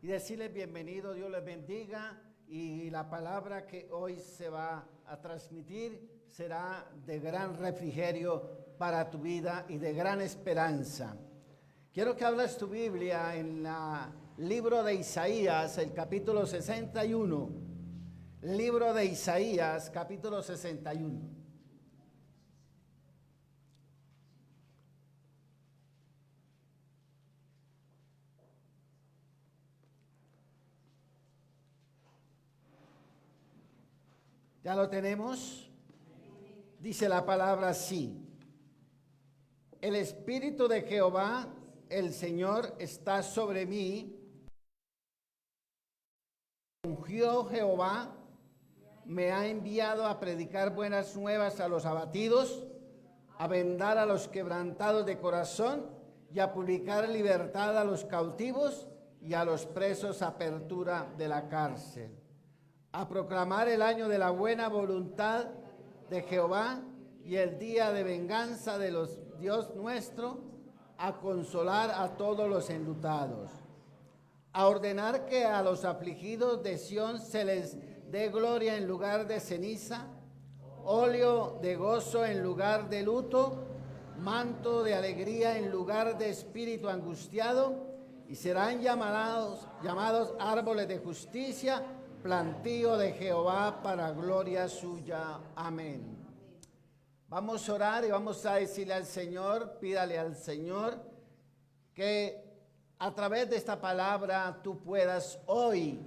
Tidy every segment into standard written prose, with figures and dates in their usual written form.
y decirles bienvenido, Dios les bendiga, y la palabra que hoy se va a transmitir será de gran refrigerio para tu vida y de gran esperanza. Quiero que hables tu Biblia en el libro de Isaías, el capítulo 61. Libro de Isaías, capítulo 61. ¿Ya lo tenemos? Dice la palabra así: el Espíritu de Jehová, el Señor, está sobre mí. Ungió Jehová, me ha enviado a predicar buenas nuevas a los abatidos, a vendar a los quebrantados de corazón y a publicar libertad a los cautivos y a los presos apertura de la cárcel, a proclamar el año de la buena voluntad de Jehová y el día de venganza de los Dios nuestro, a consolar a todos los enlutados, a ordenar que a los afligidos de Sión se les dé gloria en lugar de ceniza, óleo de gozo en lugar de luto, manto de alegría en lugar de espíritu angustiado, y serán llamados árboles de justicia, plantío de Jehová para gloria suya. Amén. Vamos a orar y vamos a decirle al Señor, pídale al Señor que a través de esta palabra tú puedas hoy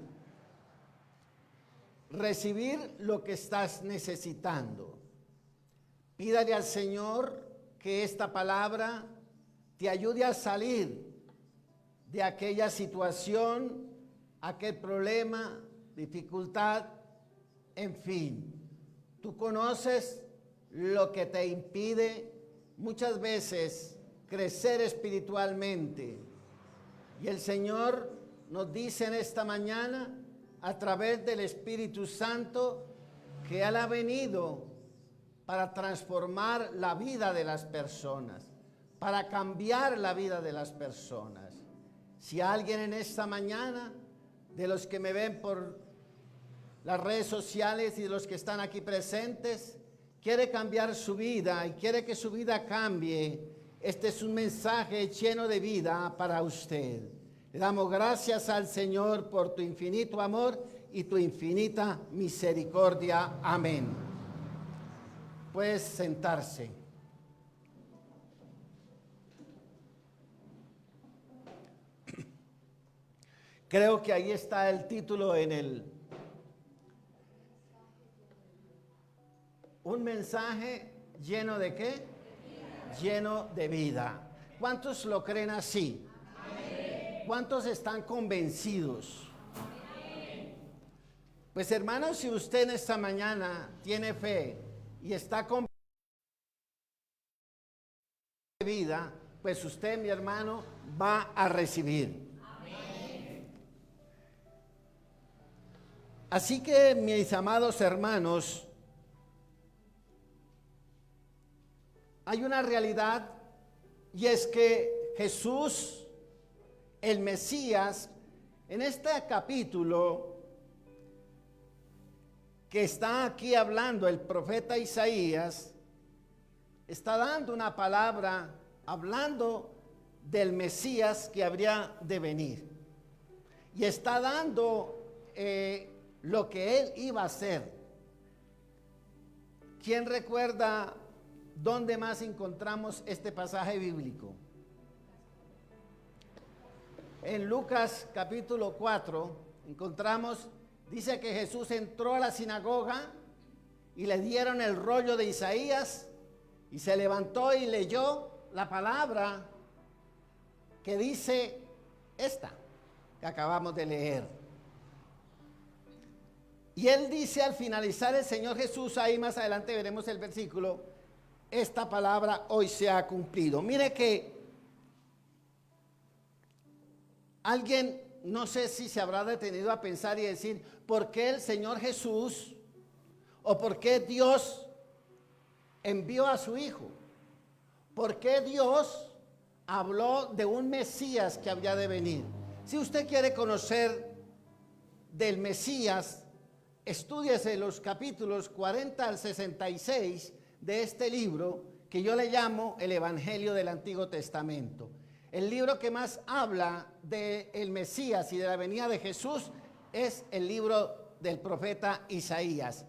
recibir lo que estás necesitando. Pídale al Señor que esta palabra te ayude a salir de aquella situación, aquel problema, dificultad, en fin. Tú conoces lo que te impide muchas veces crecer espiritualmente. Y el Señor nos dice en esta mañana, a través del Espíritu Santo, que Él ha venido para transformar la vida de las personas, para cambiar la vida de las personas. Si alguien en esta mañana, de los que me ven por las redes sociales y de los que están aquí presentes, quiere cambiar su vida y quiere que su vida cambie, este es un mensaje lleno de vida para usted. Le damos gracias al Señor por tu infinito amor y tu infinita misericordia. Amén. Puedes sentarse. Creo que ahí está el título un mensaje lleno de ¿qué? Lleno de vida. ¿Cuántos lo creen así? Amén. ¿Cuántos están convencidos? Amén. Pues hermanos, si usted en esta mañana tiene fe y está convencido de vida, pues usted, mi hermano, va a recibir. Amén. Así que, mis amados hermanos, hay una realidad, y es que Jesús, el Mesías, en este capítulo que está aquí hablando el profeta Isaías, está dando una palabra hablando del Mesías que habría de venir. Y está dando lo que él iba a hacer. ¿Quién recuerda dónde más encontramos este pasaje bíblico? En Lucas capítulo 4 encontramos, dice que Jesús entró a la sinagoga y le dieron el rollo de Isaías y se levantó y leyó la palabra que dice esta que acabamos de leer. Y él dice al finalizar el Señor Jesús, ahí más adelante veremos el versículo, esta palabra hoy se ha cumplido. Mire que alguien, no sé si se habrá detenido a pensar y decir, ¿por qué el Señor Jesús o por qué Dios envió a su Hijo? ¿Por qué Dios habló de un Mesías que había de venir? Si usted quiere conocer del Mesías, estúdiese los capítulos 40 al 66 de este libro que yo le llamo el Evangelio del Antiguo Testamento. El libro que más habla del Mesías y de la venida de Jesús es el libro del profeta Isaías.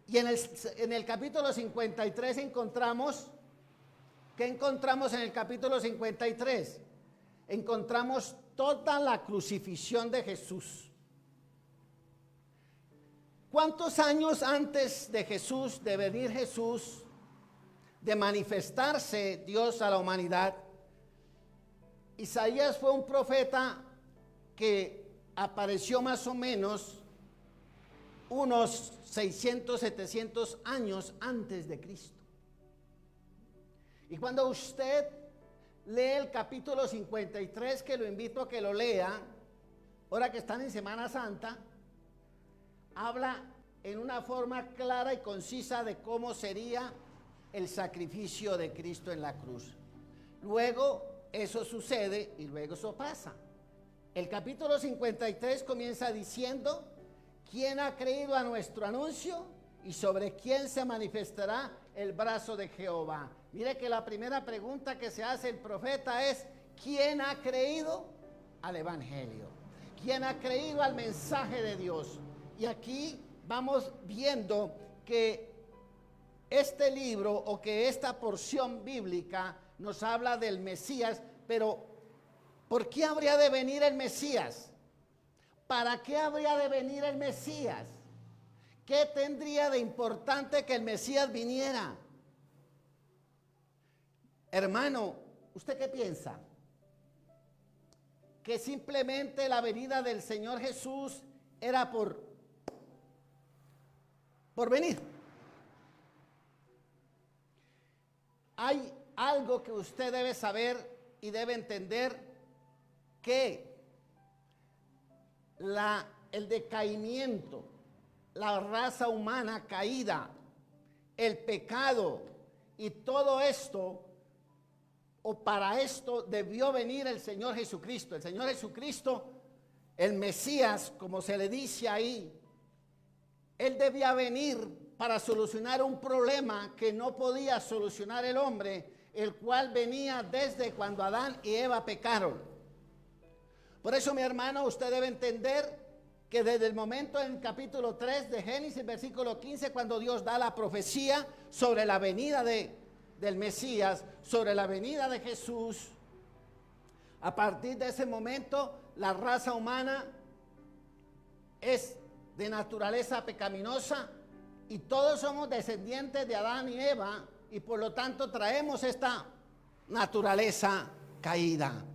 Y en el capítulo 53 encontramos, ¿qué encontramos en el capítulo 53? Encontramos toda la crucifixión de Jesús. ¿Cuántos años antes de Jesús, de venir Jesús, de manifestarse Dios a la humanidad, Isaías fue un profeta que apareció más o menos unos 600, 700 años antes de Cristo? Y cuando usted lee el capítulo 53, que lo invito a que lo lea, ahora que están en Semana Santa, habla en una forma clara y concisa de cómo sería el sacrificio de Cristo en la cruz. Luego eso sucede y luego eso pasa. El capítulo 53 comienza diciendo: ¿quién ha creído a nuestro anuncio y sobre quién se manifestará el brazo de Jehová? Mire que la primera pregunta que se hace el profeta es: ¿quién ha creído al Evangelio? ¿Quién ha creído al mensaje de Dios? Y aquí vamos viendo que este libro o que esta porción bíblica nos habla del Mesías, pero ¿por qué habría de venir el Mesías? ¿Para qué habría de venir el Mesías? ¿Qué tendría de importante que el Mesías viniera? Hermano, ¿usted qué piensa? ¿Que simplemente la venida del Señor Jesús era por venir? Hay algo que usted debe saber y debe entender, que el decaimiento, la raza humana caída, el pecado y todo esto, o para esto debió venir el Señor Jesucristo. El Señor Jesucristo, el Mesías, como se le dice ahí, Él debía venir para solucionar un problema que no podía solucionar el hombre, el cual venía desde cuando Adán y Eva pecaron. Por eso, mi hermano, usted debe entender que desde el momento en el capítulo 3 de Génesis, versículo 15, cuando Dios da la profecía sobre la venida del Mesías, sobre la venida de Jesús, a partir de ese momento la raza humana es de naturaleza pecaminosa y todos somos descendientes de Adán y Eva, y por lo tanto traemos esta naturaleza caída.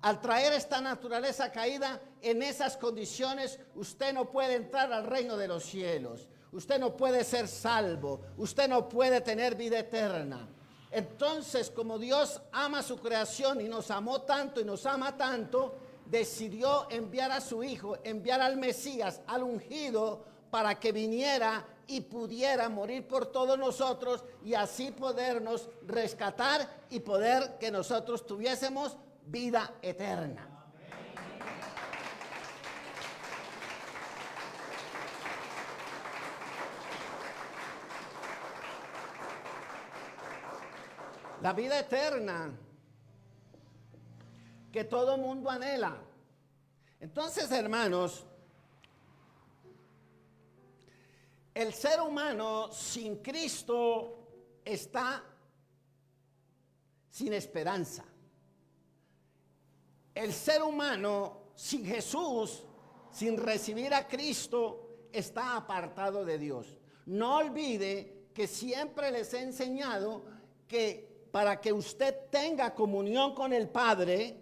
Al traer esta naturaleza caída, en esas condiciones usted no puede entrar al reino de los cielos, usted no puede ser salvo, usted no puede tener vida eterna. Entonces, como Dios ama su creación y nos amó tanto y nos ama tanto, decidió enviar a su Hijo, enviar al Mesías, al ungido, para que viniera y pudiera morir por todos nosotros y así podernos rescatar y poder que nosotros tuviésemos vida eterna. La vida eterna que todo mundo anhela. Entonces, hermanos, el ser humano sin Cristo está sin esperanza. El ser humano sin Jesús, sin recibir a Cristo, está apartado de Dios. No olvide que siempre les he enseñado que para que usted tenga comunión con el Padre,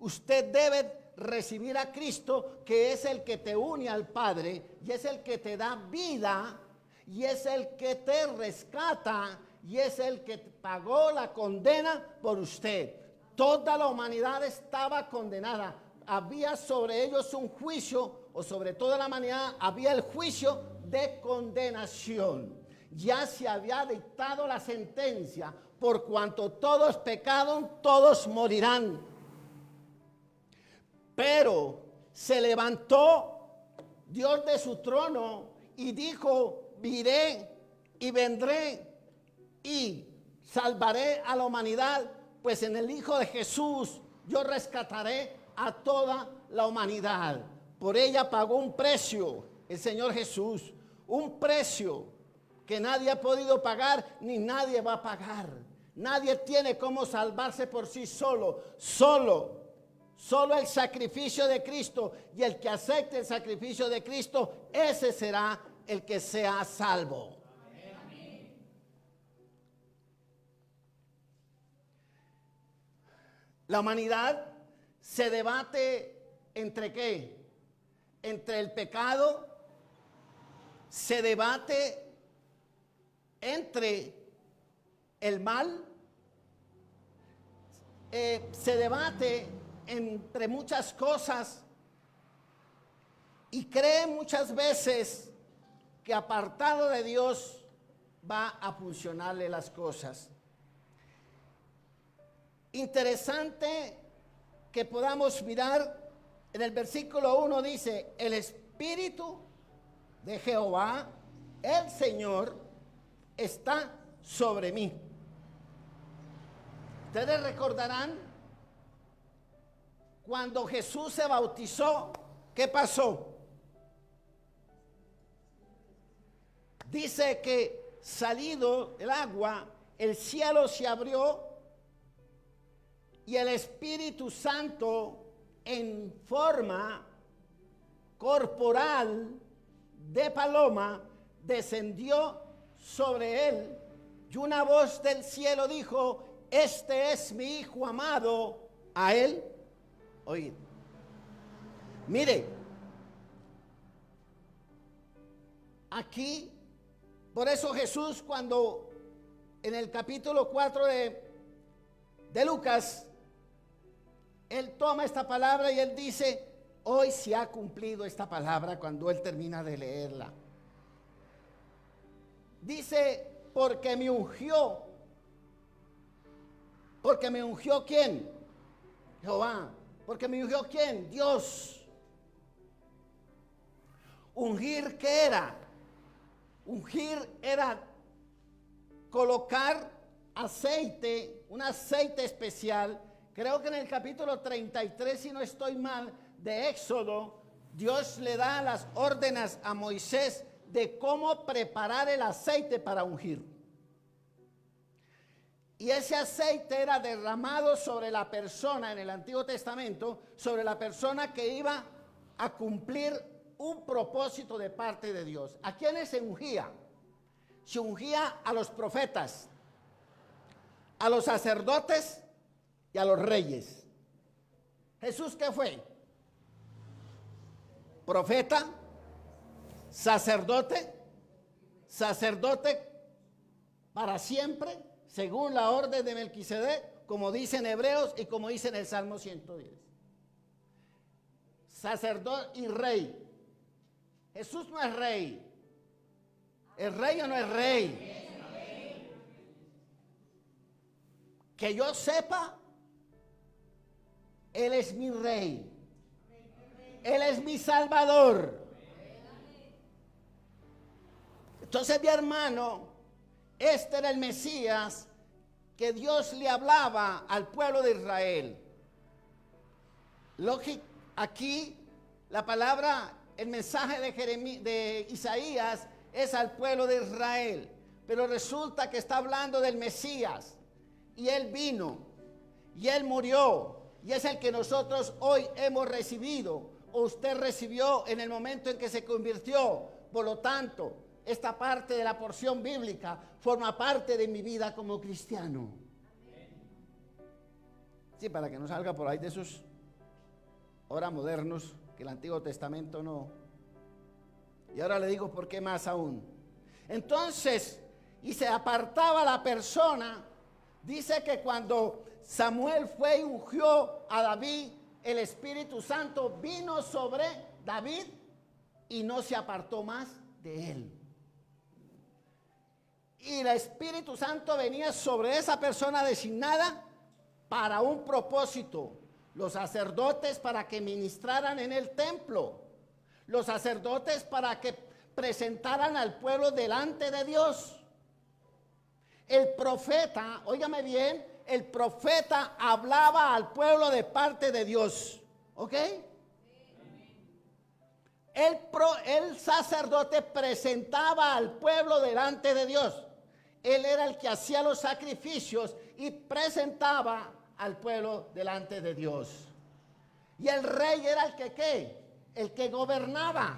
usted debe recibir a Cristo, que es el que te une al Padre y es el que te da vida y es el que te rescata y es el que pagó la condena por usted. Toda la humanidad estaba condenada. Había sobre ellos un juicio, o sobre toda la humanidad había el juicio de condenación. Ya se había dictado la sentencia: por cuanto todos pecaron, todos morirán. Pero se levantó Dios de su trono y dijo, iré y vendré y salvaré a la humanidad, pues en el Hijo de Jesús yo rescataré a toda la humanidad. Por ella pagó un precio el Señor Jesús, un precio que nadie ha podido pagar ni nadie va a pagar. Nadie tiene cómo salvarse por sí solo, solo el sacrificio de Cristo, y el que acepte el sacrificio de Cristo, ese será el que sea salvo. Amén. La humanidad se debate entre ¿qué? Entre el pecado, se debate entre el mal, se debate entre muchas cosas y cree muchas veces que apartado de Dios va a funcionarle las cosas. Interesante que podamos mirar en el versículo 1, dice, el Espíritu de Jehová, el Señor, está sobre mí. Ustedes recordarán cuando Jesús se bautizó, ¿qué pasó? Dice que salido el agua, el cielo se abrió y el Espíritu Santo en forma corporal de paloma descendió sobre él, y una voz del cielo dijo, este es mi Hijo amado, a él oíd. Mire, aquí, por eso Jesús cuando en el capítulo 4 de Lucas, él toma esta palabra y él dice, hoy se ha cumplido esta palabra cuando él termina de leerla. Dice, porque me ungió. ¿Porque me ungió quién? Jehová. ¿Porque me ungió quién? Dios. ¿Ungir qué era? Ungir era colocar aceite, un aceite especial. Creo que en el capítulo 33, si no estoy mal, de Éxodo, Dios le da las órdenes a Moisés de cómo preparar el aceite para ungir. Y ese aceite era derramado sobre la persona en el Antiguo Testamento, sobre la persona que iba a cumplir un propósito de parte de Dios. ¿A quiénes se ungía? Se ungía a los profetas, a los sacerdotes y a los reyes. ¿Jesús qué fue? Profeta, sacerdote para siempre, según la orden de Melquisedec, como dice en Hebreos y como dice en el Salmo 110. Sacerdote y rey. Jesús no es rey. ¿Es rey o no es rey? Que yo sepa, Él es mi rey. Él es mi salvador. Entonces, mi hermano, este era el Mesías que Dios le hablaba al pueblo de Israel. Aquí la palabra, el mensaje de Isaías es al pueblo de Israel, pero resulta que está hablando del Mesías, y él vino y él murió, y es el que nosotros hoy hemos recibido, o usted recibió en el momento en que se convirtió. Por lo tanto, esta parte de la porción bíblica forma parte de mi vida como cristiano. Sí, para que no salga por ahí de esos ahora modernos, que el Antiguo Testamento no. Y ahora le digo por qué más aún. Entonces, y se apartaba la persona. Dice que cuando Samuel fue y ungió a David, el Espíritu Santo vino sobre David y no se apartó más de él. Y el Espíritu Santo venía sobre esa persona designada para un propósito. Los sacerdotes para que ministraran en el templo. Los sacerdotes para que presentaran al pueblo delante de Dios. El profeta, óigame bien, el profeta hablaba al pueblo de parte de Dios. ¿Ok? El sacerdote presentaba al pueblo delante de Dios. Él era el que hacía los sacrificios y presentaba al pueblo delante de Dios. Y el rey era el que ¿qué? El que gobernaba.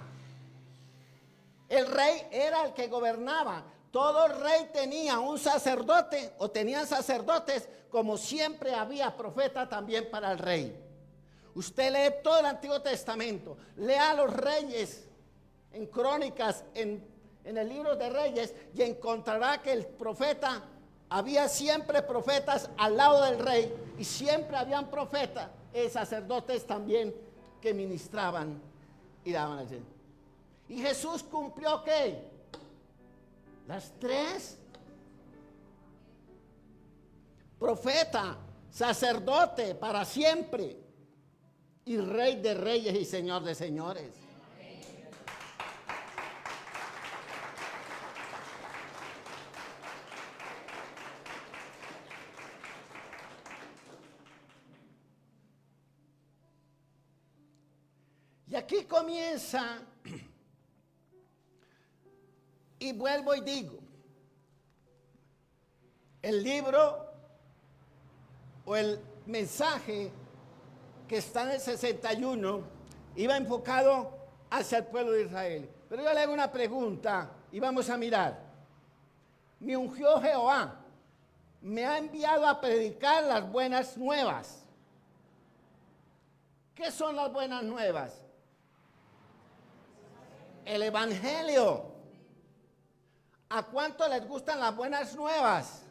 El rey era el que gobernaba. Todo rey tenía un sacerdote o tenían sacerdotes, como siempre había profeta también para el rey. Usted lee todo el Antiguo Testamento, lea a los reyes en Crónicas, en el libro de Reyes, y encontrará que el profeta, había siempre profetas al lado del rey, y siempre habían profetas, sacerdotes también que ministraban y daban al Señor. Y Jesús cumplió ¿qué? Las tres. Profeta, sacerdote para siempre, y rey de reyes y señor de señores. Y aquí comienza, y vuelvo y digo, el libro o el mensaje que está en el 61 iba enfocado hacia el pueblo de Israel. Pero yo le hago una pregunta y vamos a mirar. Me ungió Jehová, me ha enviado a predicar las buenas nuevas. ¿Qué son las buenas nuevas? El evangelio. ¿A cuánto les gustan las buenas nuevas?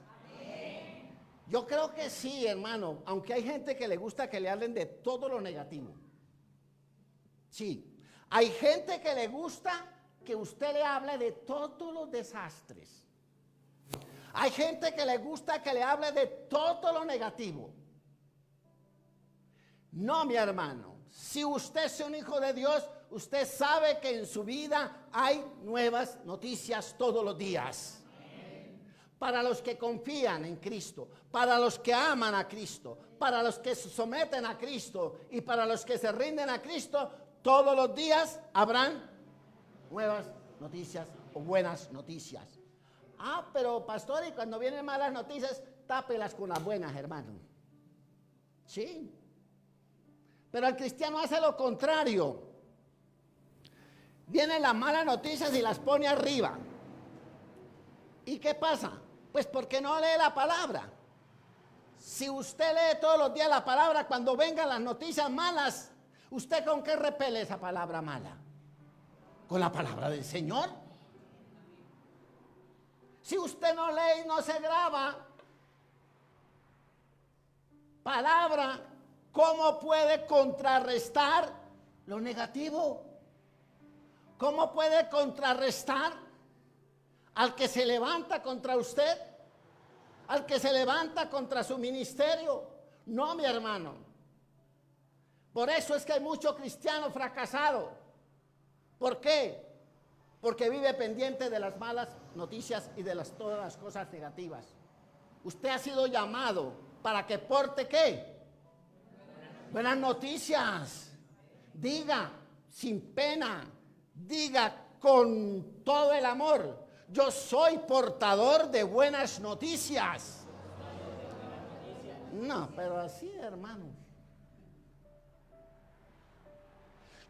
Yo creo que sí, hermano, aunque hay gente que le gusta que le hablen de todo lo negativo. Sí, hay gente que le gusta que usted le hable de todos los desastres. Hay gente que le gusta que le hable de todo lo negativo. No, mi hermano, si usted es un hijo de Dios, usted sabe que en su vida hay nuevas noticias todos los días. Para los que confían en Cristo, para los que aman a Cristo, para los que se someten a Cristo y para los que se rinden a Cristo, todos los días habrán nuevas noticias o buenas noticias. Ah, pero pastor, y cuando vienen malas noticias, tápelas con las buenas, hermano. Sí. Pero el cristiano hace lo contrario. Vienen las malas noticias y las pone arriba. ¿Y qué pasa? Pues porque no lee la palabra. Si usted lee todos los días la palabra, cuando vengan las noticias malas, ¿usted con qué repele esa palabra mala? Con la palabra del Señor. Si usted no lee y no se graba palabra, ¿cómo puede contrarrestar lo negativo? ¿Cómo puede contrarrestar al que se levanta contra usted? Al que se levanta contra su ministerio. No, mi hermano. Por eso es que hay mucho cristiano fracasado. ¿Por qué? Porque vive pendiente de las malas noticias y de todas las cosas negativas. Usted ha sido llamado para que porte ¿qué? Buenas noticias. Diga sin pena. Diga con todo el amor: yo soy portador de buenas noticias. No, pero así, hermano.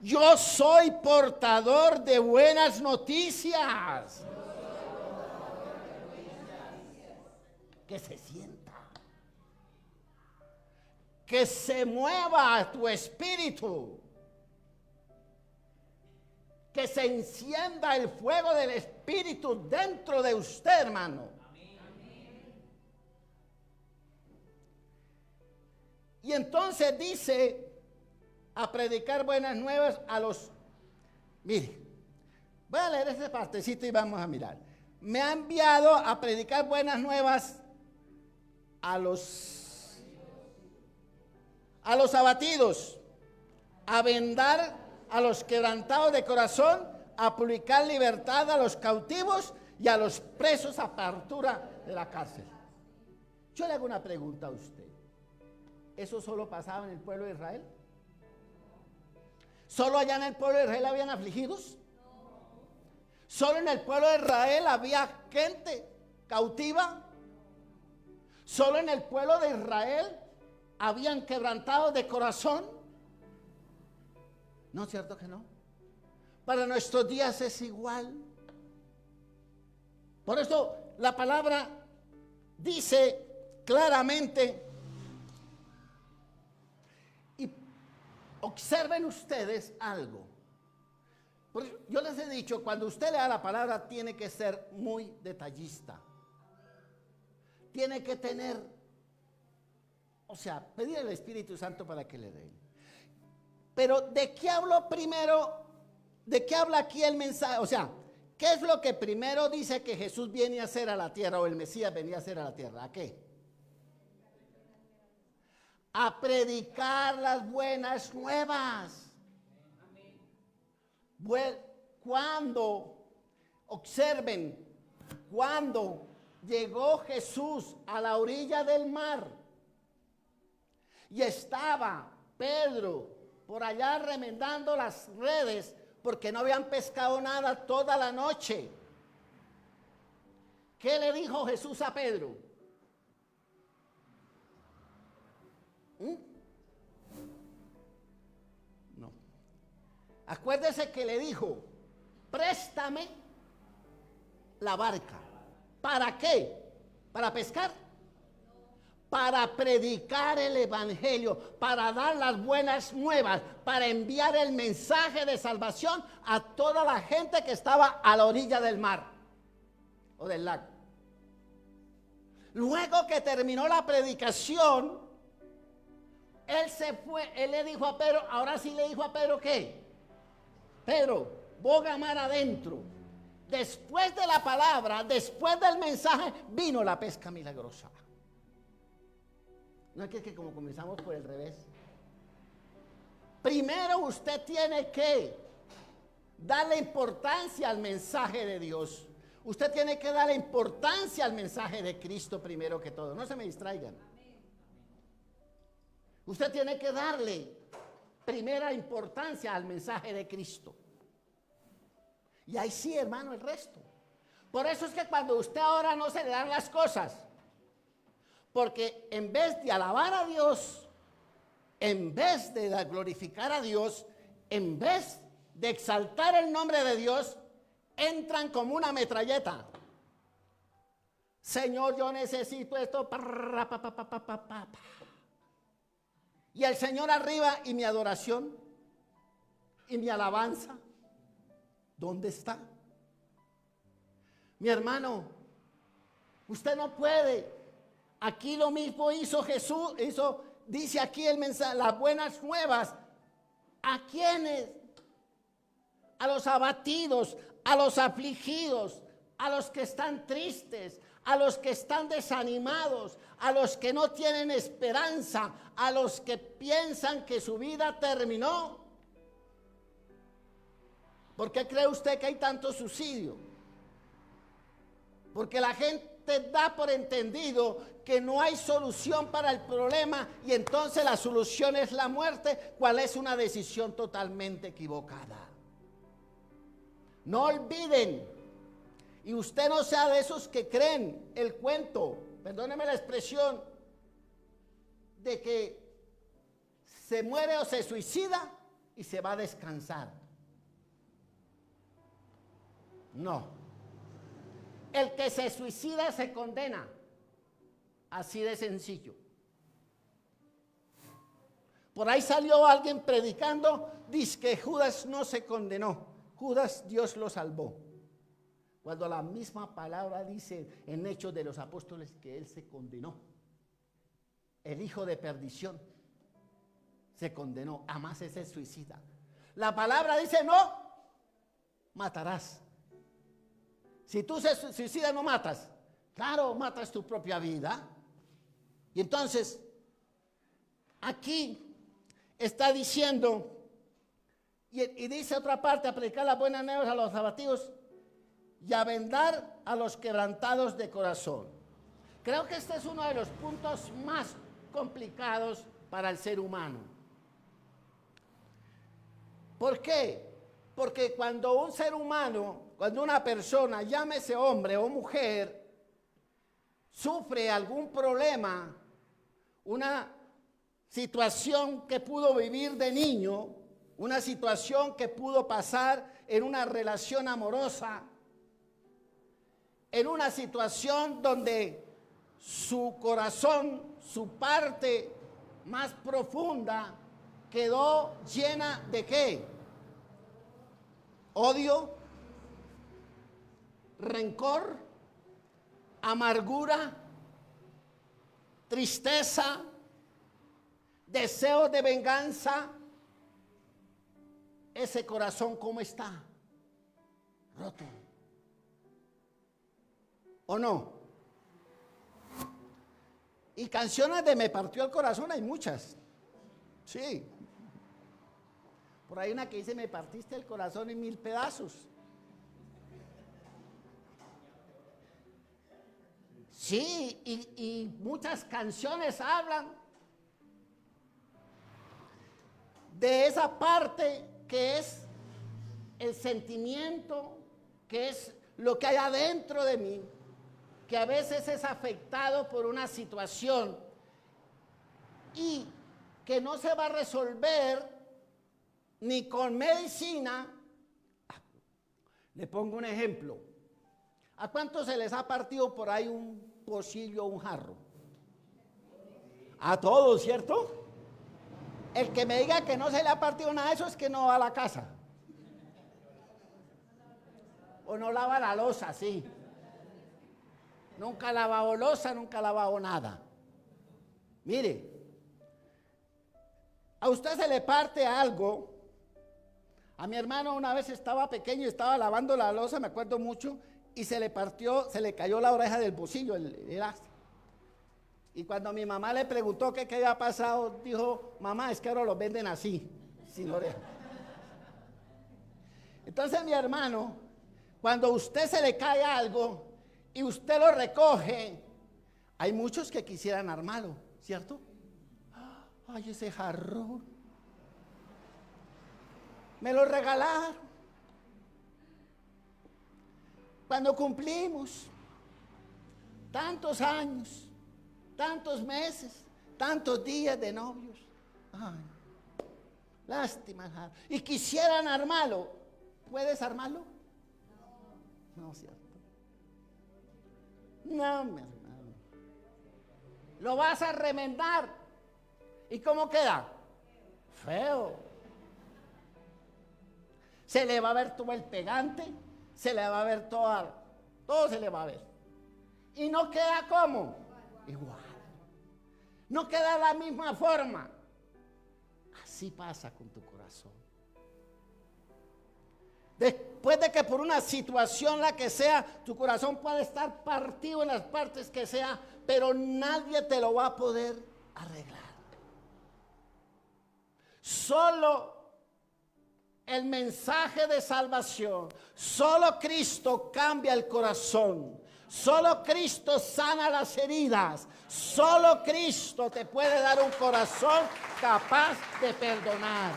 Yo soy portador de buenas noticias. Que se sienta. Que se mueva tu espíritu. Que se encienda el fuego del Espíritu dentro de usted, hermano. Y entonces dice a predicar buenas nuevas a los... Mire, voy a leer esta partecito y vamos a mirar. Me ha enviado a predicar buenas nuevas a los a los abatidos, a vendar a los quebrantados de corazón, a publicar libertad a los cautivos y a los presos a apertura de la cárcel. Yo le hago una pregunta a usted. ¿Eso solo pasaba en el pueblo de Israel? ¿Solo allá en el pueblo de Israel habían afligidos? ¿Solo en el pueblo de Israel había gente cautiva? ¿Solo en el pueblo de Israel habían quebrantados de corazón? ¿No es cierto que no? Para nuestros días es igual. Por eso la palabra dice claramente, y observen ustedes algo. Porque yo les he dicho, cuando usted lea la palabra tiene que ser muy detallista. Tiene que tener, o sea, pedir al Espíritu Santo para que le dé. Pero ¿de qué hablo primero? ¿De qué habla aquí el mensaje? O sea, ¿qué es lo que primero dice que Jesús viene a hacer a la tierra o el Mesías venía a hacer a la tierra? ¿A qué? A predicar las buenas nuevas. Cuando, observen, cuando llegó Jesús a la orilla del mar y estaba Pedro por allá remendando las redes porque no habían pescado nada toda la noche. ¿Qué le dijo Jesús a Pedro? No. Acuérdese que le dijo, préstame la barca. ¿Para qué? ¿Para pescar? Para predicar el evangelio, para dar las buenas nuevas, para enviar el mensaje de salvación a toda la gente que estaba a la orilla del mar o del lago. Luego que terminó la predicación, él se fue, él le dijo a Pedro, ahora sí le dijo a Pedro, ¿qué? Pedro, boga mar adentro. Después de la palabra, después del mensaje, vino la pesca milagrosa. No es que como comenzamos por el revés. Primero usted tiene que darle importancia al mensaje de Dios. Usted tiene que darle importancia al mensaje de Cristo primero que todo. No se me distraigan. Usted tiene que darle primera importancia al mensaje de Cristo. Y ahí sí, hermano, el resto. Por eso es que cuando usted ora no se le dan las cosas. Porque en vez de alabar a Dios, en vez de glorificar a Dios, en vez de exaltar el nombre de Dios, entran como una metralleta. Señor, yo necesito esto. Y el Señor arriba y mi adoración y mi alabanza. ¿Dónde está? Mi hermano, usted no puede. Aquí lo mismo hizo Jesús, dice aquí el mensaje, las buenas nuevas. ¿A quiénes? A los abatidos, a los afligidos, a los que están tristes, a los que están desanimados, a los que no tienen esperanza, a los que piensan que su vida terminó. ¿Por qué cree usted que hay tanto suicidio? Porque la gente da por entendido que no hay solución para el problema y entonces la solución es la muerte, cual es una decisión totalmente equivocada. No olviden, y usted no sea de esos que creen el cuento, perdóneme la expresión, de que se muere o se suicida y se va a descansar. No. El que se suicida se condena. Así de sencillo. Por ahí salió alguien predicando, dice que Judas no se condenó. Judas, Dios lo salvó. Cuando la misma palabra dice en Hechos de los Apóstoles que él se condenó. El hijo de perdición se condenó. Además ese es suicida. La palabra dice no, matarás. Si tú se suicidas no matas. Claro, matas tu propia vida. Y entonces, aquí está diciendo, y dice otra parte, a predicar las buenas nuevas a los abatidos y a vendar a los quebrantados de corazón. Creo que este es uno de los puntos más complicados para el ser humano. ¿Por qué? Porque cuando un ser humano, cuando una persona, llámese hombre o mujer, sufre algún problema, una situación que pudo vivir de niño, una situación que pudo pasar en una relación amorosa, en una situación donde su corazón, su parte más profunda quedó llena de ¿qué? Odio, rencor, amargura, tristeza, deseo de venganza. Ese corazón, ¿cómo está? Roto. ¿O no? Y canciones de Me partió el corazón hay muchas. Sí. Por ahí una que dice, me partiste el corazón en 1000 pedazos. Sí, y muchas canciones hablan de esa parte que es el sentimiento, que es lo que hay adentro de mí, que a veces es afectado por una situación y que no se va a resolver ni con medicina. Le pongo un ejemplo. ¿A cuántos se les ha partido por ahí un pocillo o un jarro? A todos, ¿cierto? El que me diga que no se le ha partido nada de eso es que no va a la casa. O no lava la loza, sí. Nunca ha lavado loza, nunca ha lavado nada. Mire, a usted se le parte algo. A mi hermano una vez estaba pequeño, estaba lavando la loza, me acuerdo mucho, y se le partió, se le cayó la oreja del bolsillo, el asta. Y cuando mi mamá le preguntó qué había pasado, dijo, mamá, es que ahora los venden así, sin oreja. Entonces mi hermano, cuando a usted se le cae algo y usted lo recoge, hay muchos que quisieran armarlo, ¿cierto? Ay, ese jarrón. Me lo regalaron. Cuando cumplimos tantos años, tantos meses, tantos días de novios. Ay, lástima. Y quisieran armarlo. ¿Puedes armarlo? No, cierto. No, mi hermano. Lo vas a remendar. ¿Y cómo queda? Feo. Se le va a ver todo el pegante, se le va a ver todo se le va a ver. Y no queda como igual. No queda de la misma forma. Así pasa con tu corazón. Después de que por una situación la que sea, tu corazón puede estar partido en las partes que sea, pero nadie te lo va a poder arreglar. Solo el mensaje de salvación, solo Cristo cambia el corazón, solo Cristo sana las heridas, solo Cristo te puede dar un corazón capaz de perdonar.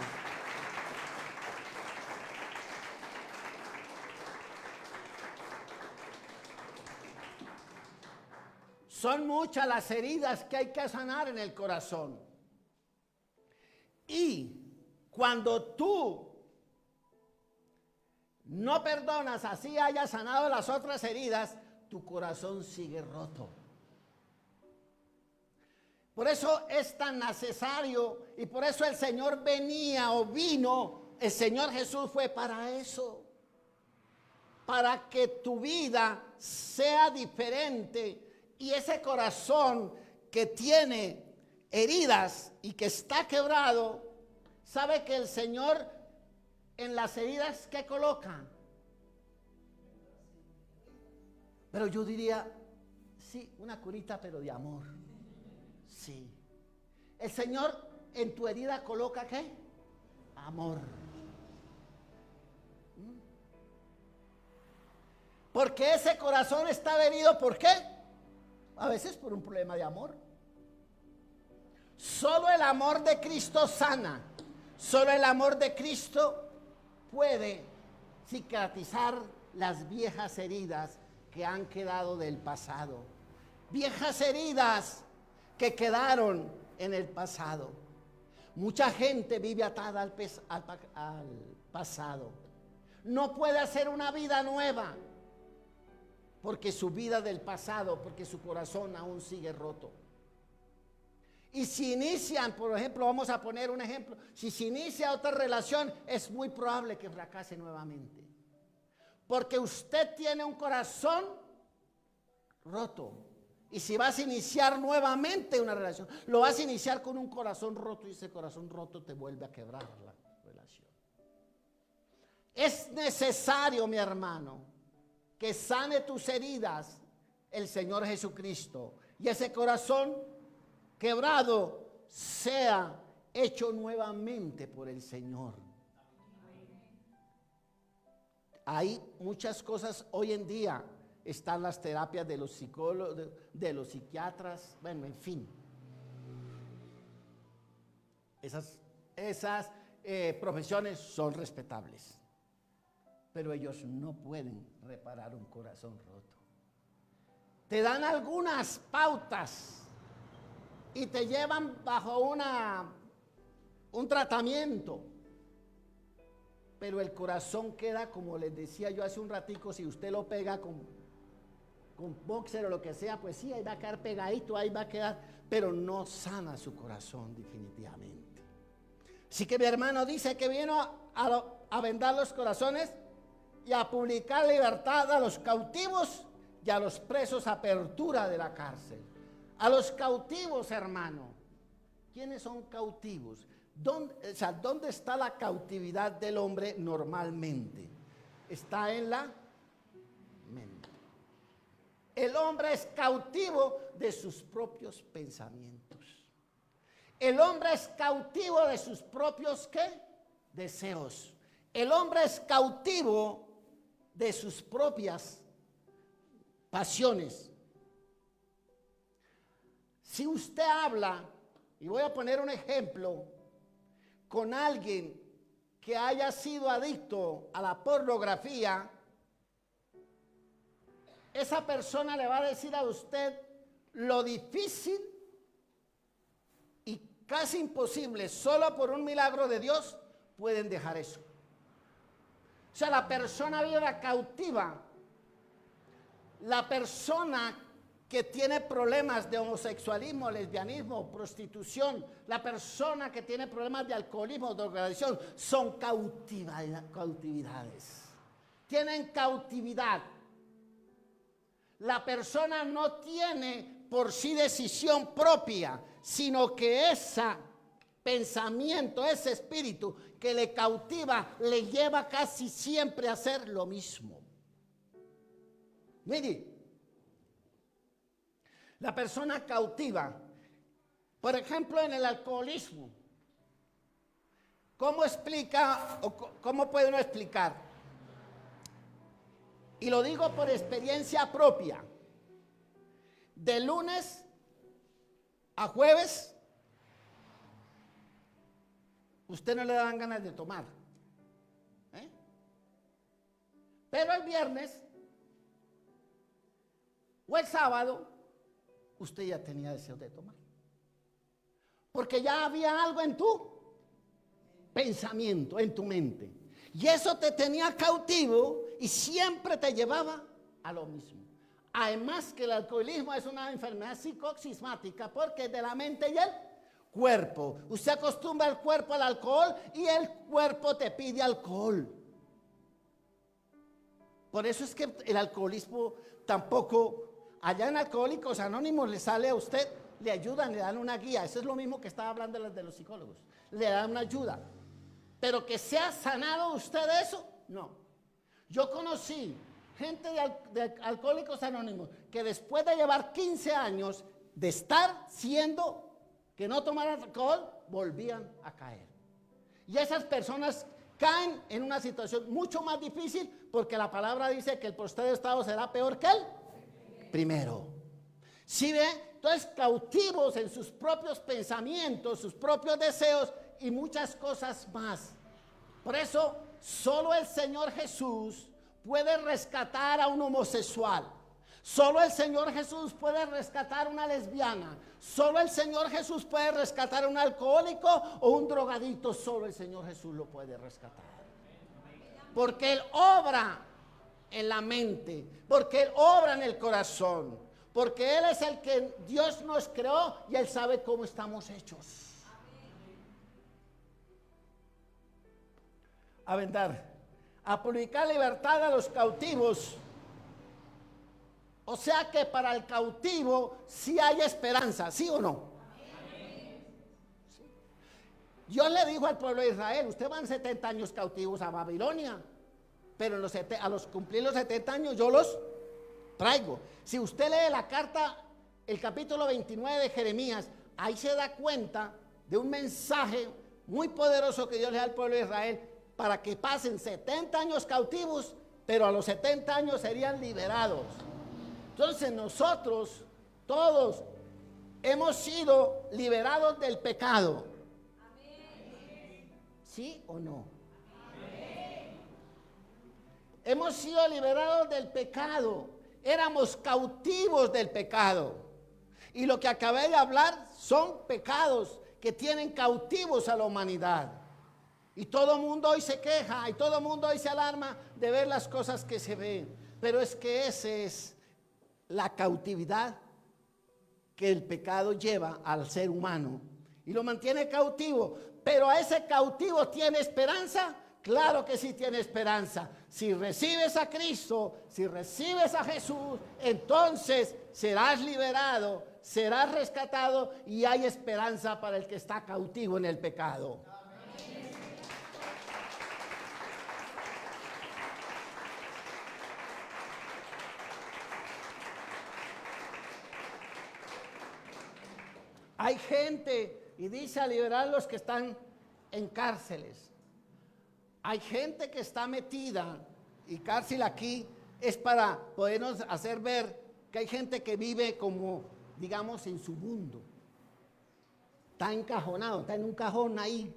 Son muchas las heridas que hay que sanar en el corazón. Y cuando tú no perdonas, así hayas sanado las otras heridas, tu corazón sigue roto. Por eso es tan necesario y por eso el Señor venía o vino, el Señor Jesús fue para eso. Para que tu vida sea diferente y ese corazón que tiene heridas y que está quebrado, sabe que el Señor en las heridas que coloca. Pero yo diría, sí, una curita pero de amor. Sí. El Señor en tu herida coloca ¿qué? Amor. Porque ese corazón está herido, ¿por qué? A veces por un problema de amor. Solo el amor de Cristo sana. Solo el amor de Cristo puede cicatrizar las viejas heridas que han quedado del pasado. Viejas heridas que quedaron en el pasado. Mucha gente vive atada al pasado. No puede hacer una vida nueva. Porque su vida del pasado, porque su corazón aún sigue roto. Y si inician, por ejemplo, vamos a poner un ejemplo, si se inicia otra relación, es muy probable que fracase nuevamente. Porque usted tiene un corazón roto. Y si vas a iniciar nuevamente una relación, lo vas a iniciar con un corazón roto y ese corazón roto te vuelve a quebrar la relación. Es necesario, mi hermano, que sane tus heridas el Señor Jesucristo. Y ese corazón quebrado sea hecho nuevamente por el Señor. Hay muchas cosas hoy en día. Están las terapias de los psicólogos, de los psiquiatras, bueno, en fin. Esas profesiones son respetables. Pero ellos no pueden reparar un corazón roto. Te dan algunas pautas y te llevan bajo un tratamiento. Pero el corazón queda, como les decía yo hace un ratico, si usted lo pega con boxer o lo que sea, pues sí, ahí va a quedar pegadito, ahí va a quedar, pero no sana su corazón definitivamente. Así que mi hermano dice que vino a vendar los corazones y a publicar libertad a los cautivos y a los presos, apertura de la cárcel. A los cautivos, hermano. ¿Quiénes son cautivos? ¿Dónde está la cautividad del hombre normalmente? Está en la mente. El hombre es cautivo de sus propios pensamientos. El hombre es cautivo de sus propios ¿qué? Deseos. El hombre es cautivo de sus propias pasiones. Si usted habla, y voy a poner un ejemplo, con alguien que haya sido adicto a la pornografía, esa persona le va a decir a usted lo difícil y casi imposible, solo por un milagro de Dios pueden dejar eso. O sea, la persona vive cautiva. La persona que tiene problemas de homosexualismo, lesbianismo, prostitución, la persona que tiene problemas de alcoholismo, drogadicción, son cautividades. Tienen cautividad. La persona no tiene por sí decisión propia, sino que ese pensamiento, ese espíritu que le cautiva, le lleva casi siempre a hacer lo mismo. Mire, la persona cautiva, por ejemplo, en el alcoholismo, ¿cómo explica o cómo puede uno explicar? Y lo digo por experiencia propia. De lunes a jueves, usted no le dan ganas de tomar. Pero el viernes o el sábado, usted ya tenía deseo de tomar. Porque ya había algo en tu pensamiento, en tu mente. Y eso te tenía cautivo y siempre te llevaba a lo mismo. Además que el alcoholismo es una enfermedad psicosomática porque es de la mente y el cuerpo. Usted acostumbra el cuerpo al alcohol y el cuerpo te pide alcohol. Por eso es que el alcoholismo tampoco, allá en Alcohólicos Anónimos le sale a usted, le ayudan, le dan una guía. Eso es lo mismo que estaba hablando de los psicólogos. Le dan una ayuda. Pero que sea sanado usted de eso, no. Yo conocí gente de Alcohólicos Anónimos que después de llevar 15 años de estar siendo que no tomaran alcohol, volvían a caer. Y esas personas caen en una situación mucho más difícil porque la palabra dice que el postrero estado será peor que el primero. ¿Sí ve? Entonces cautivos en sus propios pensamientos, sus propios deseos y muchas cosas más. Por eso solo el Señor Jesús puede rescatar a un homosexual. Solo el Señor Jesús puede rescatar a una lesbiana. Solo el Señor Jesús puede rescatar a un alcohólico o un drogadito. Solo el Señor Jesús lo puede rescatar. Porque Él obra en la mente, porque Él obra en el corazón, porque Él es el que Dios nos creó y Él sabe cómo estamos hechos. A publicar libertad a los cautivos. O sea que para el cautivo sí hay esperanza, ¿sí o no? ¿Sí? Dios le dijo al pueblo de Israel, ustedes van 70 años cautivos a Babilonia, pero a los cumplir los 70 años yo los traigo. Si usted lee la carta, el capítulo 29 de Jeremías, ahí se da cuenta de un mensaje muy poderoso que Dios le da al pueblo de Israel para que pasen 70 años cautivos, pero a los 70 años serían liberados. Entonces nosotros todos hemos sido liberados del pecado. ¿Sí o no? Hemos sido liberados del pecado. Éramos cautivos del pecado. Y lo que acabé de hablar son pecados que tienen cautivos a la humanidad. Y todo el mundo hoy se queja y todo el mundo hoy se alarma de ver las cosas que se ven. Pero es que ese es la cautividad que el pecado lleva al ser humano y lo mantiene cautivo. Pero a ese cautivo ¿tiene esperanza? Claro que sí tiene esperanza. Si recibes a Cristo, si recibes a Jesús, entonces serás liberado, serás rescatado y hay esperanza para el que está cautivo en el pecado. Hay gente, y dice a liberar a los que están en cárceles. Hay gente que está metida, y cárcel aquí es para podernos hacer ver que hay gente que vive como, digamos, en su mundo. Está encajonado, está en un cajón ahí.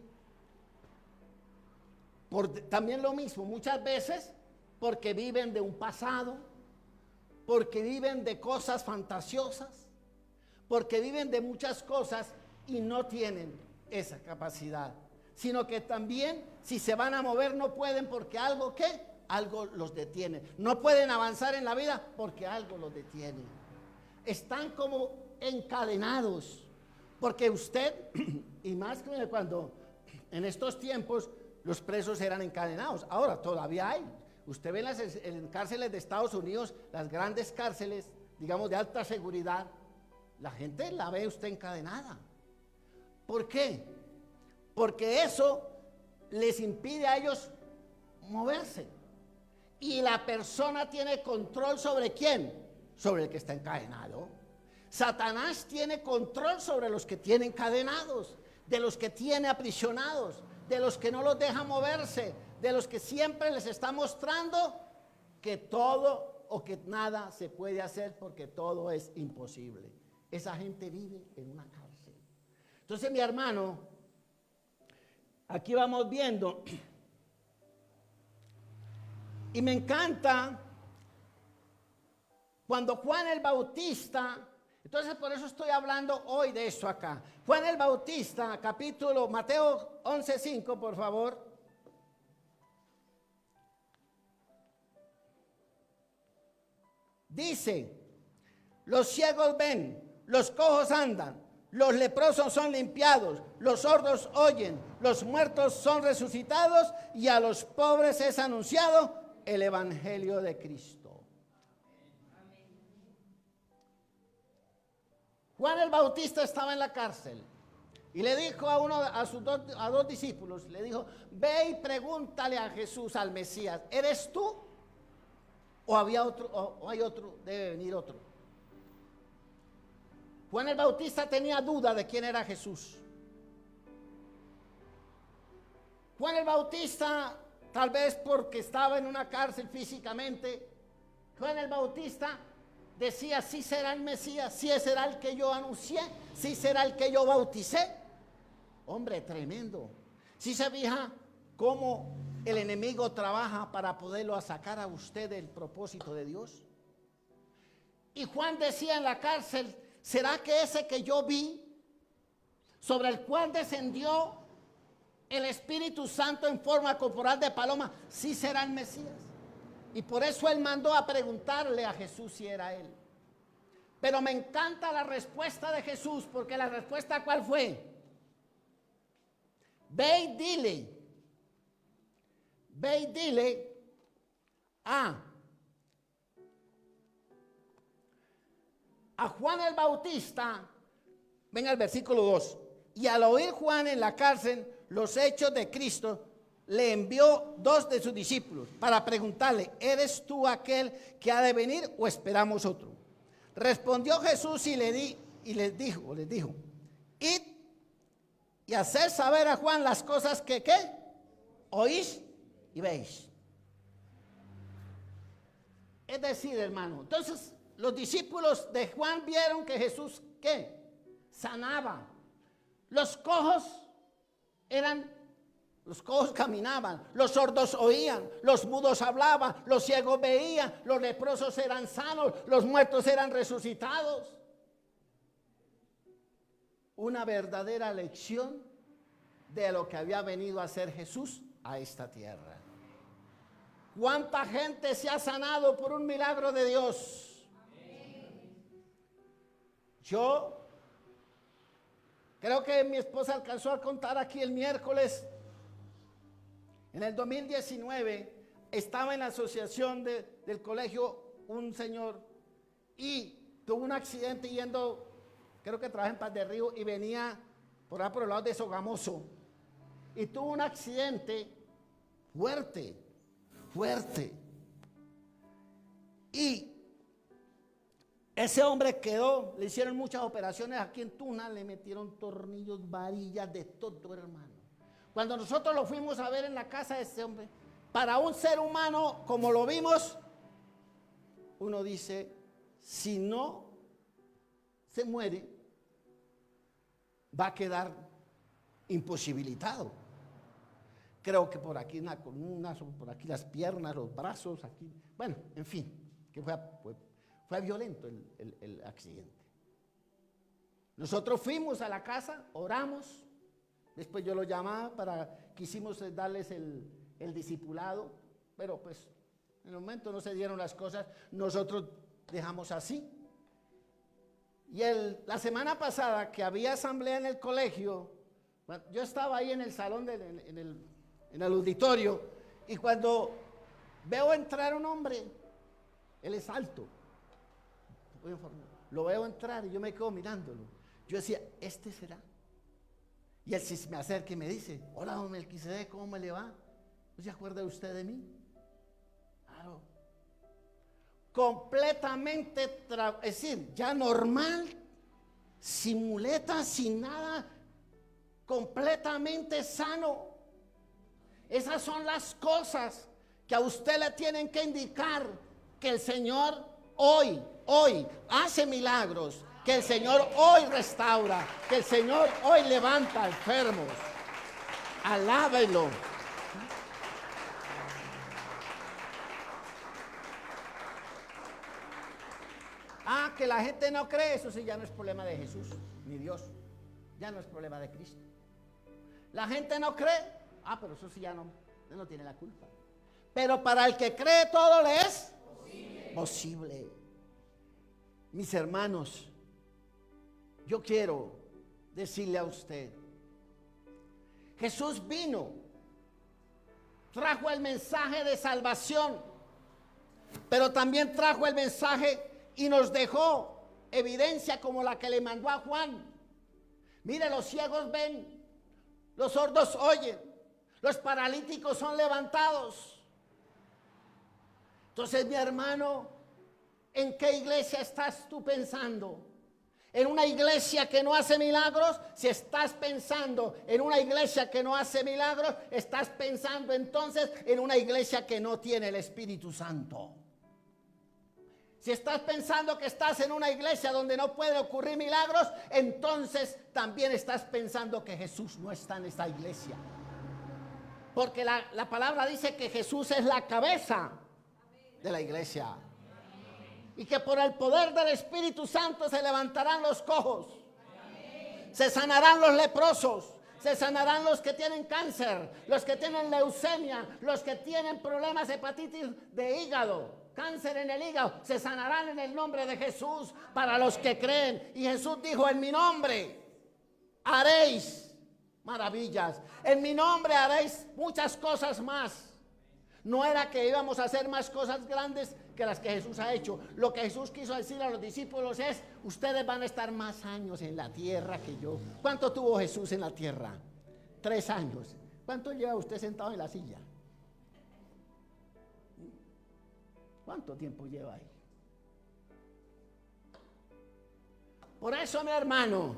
También lo mismo, muchas veces porque viven de un pasado, porque viven de cosas fantasiosas, porque viven de muchas cosas y no tienen esa capacidad, sino que también si se van a mover no pueden porque algo los detiene. No pueden avanzar en la vida porque algo los detiene. Están como encadenados, porque usted, y más que cuando en estos tiempos los presos eran encadenados, ahora todavía hay. Usted ve en cárceles de Estados Unidos, las grandes cárceles, digamos de alta seguridad, la gente la ve usted encadenada. ¿Por qué? Porque eso les impide a ellos moverse. Y la persona tiene control sobre ¿quién? Sobre el que está encadenado. Satanás tiene control sobre los que tienen encadenados, de los que tiene aprisionados, de los que no los deja moverse, de los que siempre les está mostrando que todo o que nada se puede hacer porque todo es imposible. Esa gente vive en una cárcel. Entonces, mi hermano, aquí vamos viendo, y me encanta cuando Juan el Bautista, entonces por eso estoy hablando hoy de eso acá. Juan el Bautista, Mateo 11:5, por favor. Dice, los ciegos ven, los cojos andan, los leprosos son limpiados, los sordos oyen, los muertos son resucitados y a los pobres es anunciado el evangelio de Cristo. Juan el Bautista estaba en la cárcel y le dijo a dos discípulos, le dijo, ve y pregúntale a Jesús, al Mesías, ¿eres tú? ¿O había otro, o hay otro, debe venir otro? Juan el Bautista tenía duda de quién era Jesús. Juan el Bautista, tal vez porque estaba en una cárcel físicamente, Juan el Bautista decía: sí será el Mesías, sí será el que yo anuncié, sí será el que yo bauticé. Hombre, tremendo. Si se fija cómo el enemigo trabaja para poderlo sacar a usted del propósito de Dios. Y Juan decía en la cárcel: ¿será que ese que yo vi, sobre el cual descendió el Espíritu Santo en forma corporal de paloma, sí será el Mesías? Y por eso él mandó a preguntarle a Jesús si era él. Pero me encanta la respuesta de Jesús, porque la respuesta ¿cuál fue? Ve y dile a Juan el Bautista. Ven al versículo 2. Y al oír Juan en la cárcel los hechos de Cristo, le envió 2 de sus discípulos para preguntarle: ¿eres tú aquel que ha de venir o esperamos otro? Respondió Jesús y les dijo, id y hacer saber a Juan las cosas que ¿qué? Oís y veis. Es decir, hermano, entonces los discípulos de Juan vieron que Jesús ¿qué? Sanaba. Los cojos caminaban, los sordos oían, los mudos hablaban, los ciegos veían, los leprosos eran sanos, los muertos eran resucitados. Una verdadera lección de lo que había venido a hacer Jesús a esta tierra. ¿Cuánta gente se ha sanado por un milagro de Dios? Yo creo que mi esposa alcanzó a contar aquí el miércoles. En el 2019 estaba en la asociación del colegio un señor y tuvo un accidente yendo, creo que trabaja en Paz de Río, y venía por allá por el lado de Sogamoso, y tuvo un accidente fuerte. Y ese hombre quedó, le hicieron muchas operaciones aquí en Tuna, le metieron tornillos, varillas, de todo, hermano. Cuando nosotros lo fuimos a ver en la casa de ese hombre, para un ser humano, como lo vimos, uno dice: si no se muere, va a quedar imposibilitado. Creo que por aquí una columna, por aquí las piernas, los brazos, aquí, bueno, en fin, que fue violento el accidente. Nosotros fuimos a la casa, oramos, después yo lo llamaba quisimos darles el discipulado, pero pues en el momento no se dieron las cosas, nosotros dejamos así. Y la semana pasada que había asamblea en el colegio, yo estaba ahí en el salón, en el auditorio, y cuando veo entrar un hombre, él es alto, lo veo entrar y yo me quedo mirándolo. Yo decía: este será. Y él se me acerca y me dice: hola, don Melquisedec, ¿cómo me le va? ¿No se acuerda usted de mí? Claro. Completamente, es decir, ya normal, sin muletas, sin nada, completamente sano. Esas son las cosas que a usted le tienen que indicar que el Señor hoy hace milagros, que el Señor hoy restaura, que el Señor hoy levanta enfermos. Alábelo. Que la gente no cree, eso sí ya no es problema de Jesús ni Dios, ya no es problema de Cristo. La gente no cree, pero eso sí ya no tiene la culpa. Pero para el que cree todo le es posible. Mis hermanos, yo quiero decirle a usted: Jesús vino, trajo el mensaje de salvación, pero también trajo el mensaje y nos dejó evidencia como la que le mandó a Juan. Mire, los ciegos ven, los sordos oyen, los paralíticos son levantados. Entonces, mi hermano, ¿en qué iglesia estás tú pensando? en una iglesia que no hace milagros, si estás pensando en una iglesia que no hace milagros, estás pensando entonces en una iglesia que no tiene el Espíritu Santo. Si estás pensando que estás en una iglesia donde no puede ocurrir milagros, entonces también estás pensando que Jesús no está en esta iglesia. Porque la palabra dice que Jesús es la cabeza de la iglesia. Y que por el poder del Espíritu Santo se levantarán los cojos. Se sanarán los leprosos. Se sanarán los que tienen cáncer, los que tienen leucemia, los que tienen problemas de hepatitis de hígado. Cáncer en el hígado, se sanarán en el nombre de Jesús para los que creen. Y Jesús dijo: en mi nombre haréis maravillas, en mi nombre haréis muchas cosas más. No era que íbamos a hacer más cosas grandes que las que Jesús ha hecho. Lo que Jesús quiso decir a los discípulos es: ustedes van a estar más años en la tierra que yo. ¿Cuánto tuvo Jesús en la tierra? 3 años. ¿Cuánto lleva usted sentado en la silla? ¿Cuánto tiempo lleva ahí? Por eso, mi hermano,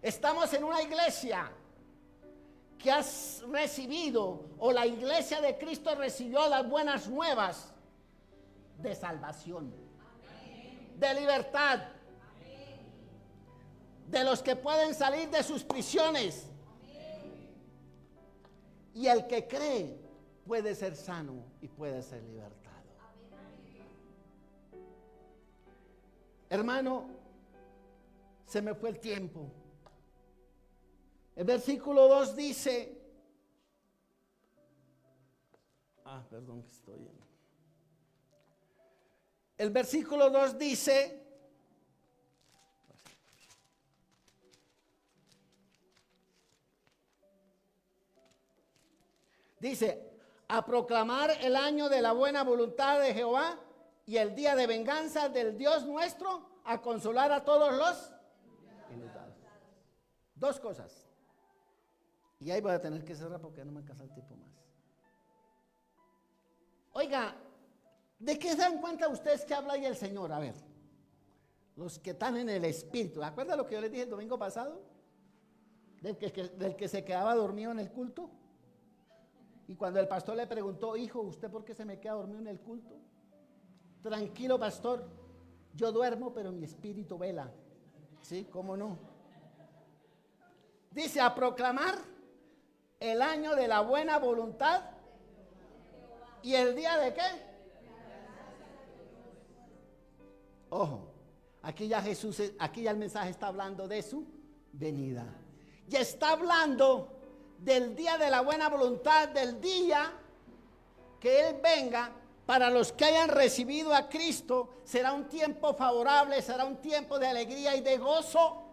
estamos en una iglesia que has recibido, o la iglesia de Cristo recibió las buenas nuevas de salvación, de libertad, de los que pueden salir de sus prisiones. Y el que cree puede ser sano y puede ser libertado. Hermano, se me fue el tiempo. El versículo 2 dice, perdón que estoy en. El versículo 2 dice, a proclamar el año de la buena voluntad de Jehová y el día de venganza del Dios nuestro, a consolar a todos los enlutados. 2 cosas. Y ahí voy a tener que cerrar porque no me alcanza el tiempo más. Oiga, ¿de qué se dan cuenta ustedes que habla ahí el Señor? A ver, los que están en el Espíritu. ¿Acuerdan lo que yo les dije el domingo pasado? Del que se quedaba dormido en el culto. Y cuando el pastor le preguntó: hijo, ¿usted por qué se me queda dormido en el culto? Tranquilo, pastor, yo duermo, pero mi espíritu vela. ¿Sí? ¿Cómo no? Dice: a proclamar el año de la buena voluntad y el día de ¿qué? Ojo, aquí ya el mensaje está hablando de su venida. Y está hablando del día de la buena voluntad, del día que Él venga. Para los que hayan recibido a Cristo, será un tiempo favorable, será un tiempo de alegría y de gozo.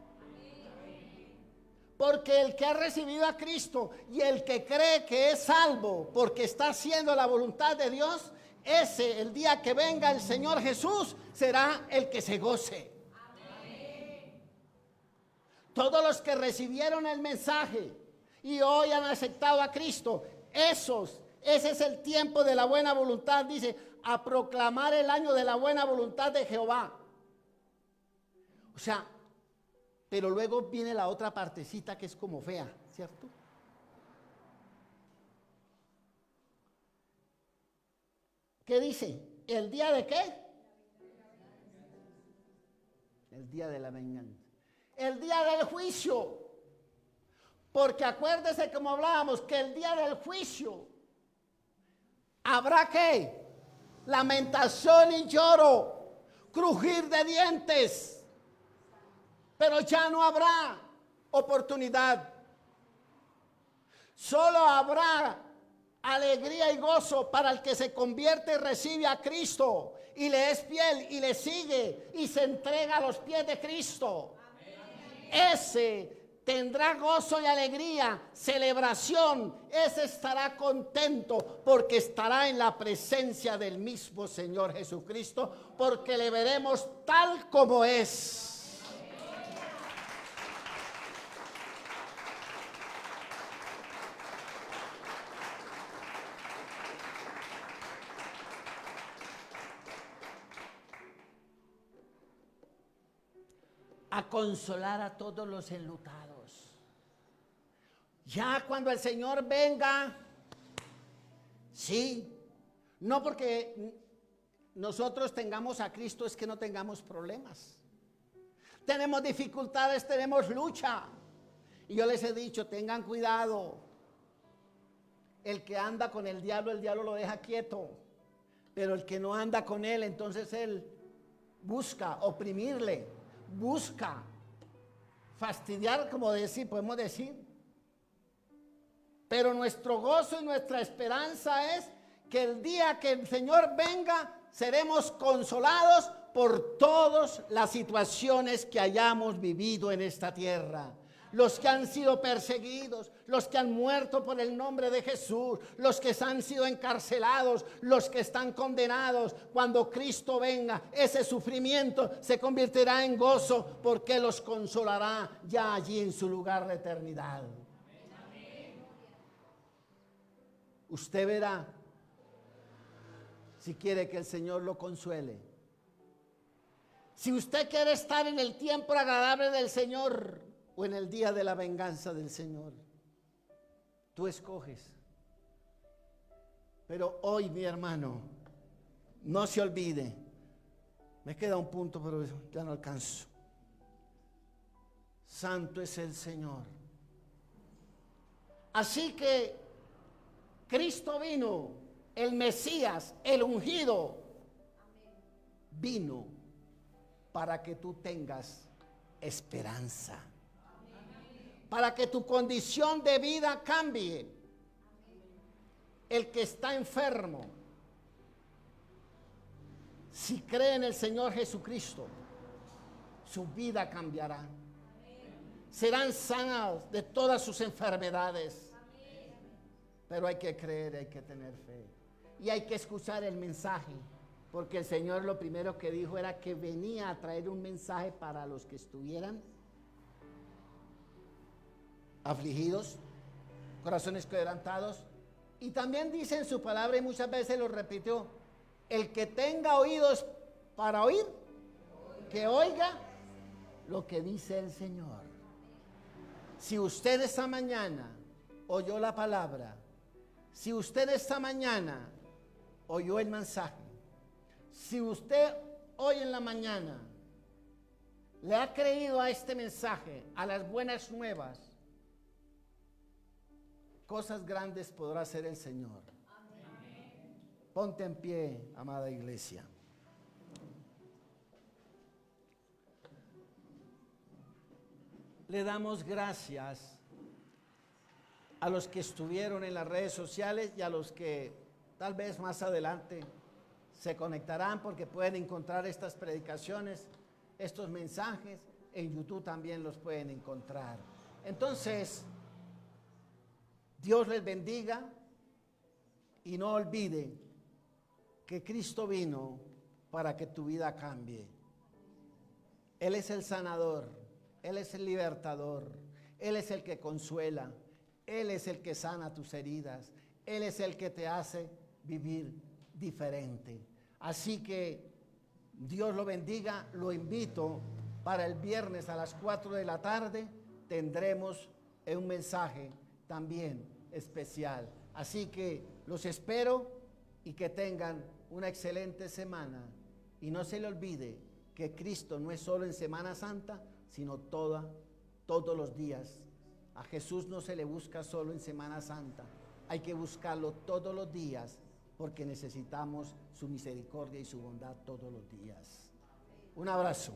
Porque el que ha recibido a Cristo y el que cree que es salvo porque está haciendo la voluntad de Dios, ese, el día que venga el Señor Jesús, será el que se goce. Todos los que recibieron el mensaje y hoy han aceptado a Cristo, ese es el tiempo de la buena voluntad. Dice: a proclamar el año de la buena voluntad de Jehová. O sea, pero luego viene la otra partecita que es como fea, ¿cierto? ¿Qué dice? ¿El día de qué? El día de la venganza. El día del juicio. Porque acuérdese, como hablábamos, que el día del juicio habrá ¿qué? Lamentación y lloro, crujir de dientes, pero ya no habrá oportunidad. Solo habrá alegría y gozo para el que se convierte y recibe a Cristo y le es fiel y le sigue y se entrega a los pies de Cristo. Ese tendrá gozo y alegría, celebración. Ese estará contento porque estará en la presencia del mismo Señor Jesucristo, porque le veremos tal como es. a consolar a todos los enlutados. Ya cuando el Señor venga, sí, no porque nosotros tengamos a Cristo es que no tengamos problemas. Tenemos dificultades, tenemos lucha. Y yo les he dicho, tengan cuidado. El que anda con el diablo lo deja quieto. Pero el que no anda con él, entonces él busca oprimirle, busca fastidiar, como podemos decir. Pero nuestro gozo y nuestra esperanza es que el día que el Señor venga, seremos consolados por todas las situaciones que hayamos vivido en esta tierra. Los que han sido perseguidos, los que han muerto por el nombre de Jesús, los que han sido encarcelados, los que están condenados. Cuando Cristo venga, ese sufrimiento se convertirá en gozo porque los consolará ya allí en su lugar de eternidad. Usted verá si quiere que el Señor lo consuele. Si usted quiere estar en el tiempo agradable del Señor o en el día de la venganza del Señor, tú escoges. Pero hoy, mi hermano, no se olvide. Me queda un punto, pero ya no alcanzo. Santo es el Señor. Así que Cristo vino, el Mesías, el ungido, vino para que tú tengas esperanza. Para que tu condición de vida cambie. El que está enfermo, si cree en el Señor Jesucristo, su vida cambiará. Serán sanados de todas sus enfermedades. Pero hay que creer, hay que tener fe. Y hay que escuchar el mensaje. Porque el Señor lo primero que dijo era que venía a traer un mensaje para los que estuvieran afligidos, corazones quebrantados. Y también dice en su palabra, y muchas veces lo repitió, el que tenga oídos para oír, que oiga lo que dice el Señor. Si usted esta mañana oyó la palabra, si usted esta mañana oyó el mensaje, si usted hoy en la mañana le ha creído a este mensaje, a las buenas nuevas, cosas grandes podrá hacer el Señor. Amén. Ponte en pie, amada iglesia. Le damos gracias a los que estuvieron en las redes sociales y a los que tal vez más adelante se conectarán, porque pueden encontrar estas predicaciones, estos mensajes, en YouTube también los pueden encontrar. Entonces, Dios les bendiga y no olvide que Cristo vino para que tu vida cambie. Él es el sanador, Él es el libertador, Él es el que consuela, Él es el que sana tus heridas, Él es el que te hace vivir diferente. Así que Dios lo bendiga. Lo invito para el viernes a las 4 de la tarde. Tendremos un mensaje también especial. Así que los espero y que tengan una excelente semana. Y no se le olvide que Cristo no es solo en Semana Santa, sino todos los días. A Jesús no se le busca solo en Semana Santa. Hay que buscarlo todos los días, porque necesitamos su misericordia y su bondad todos los días. Un abrazo.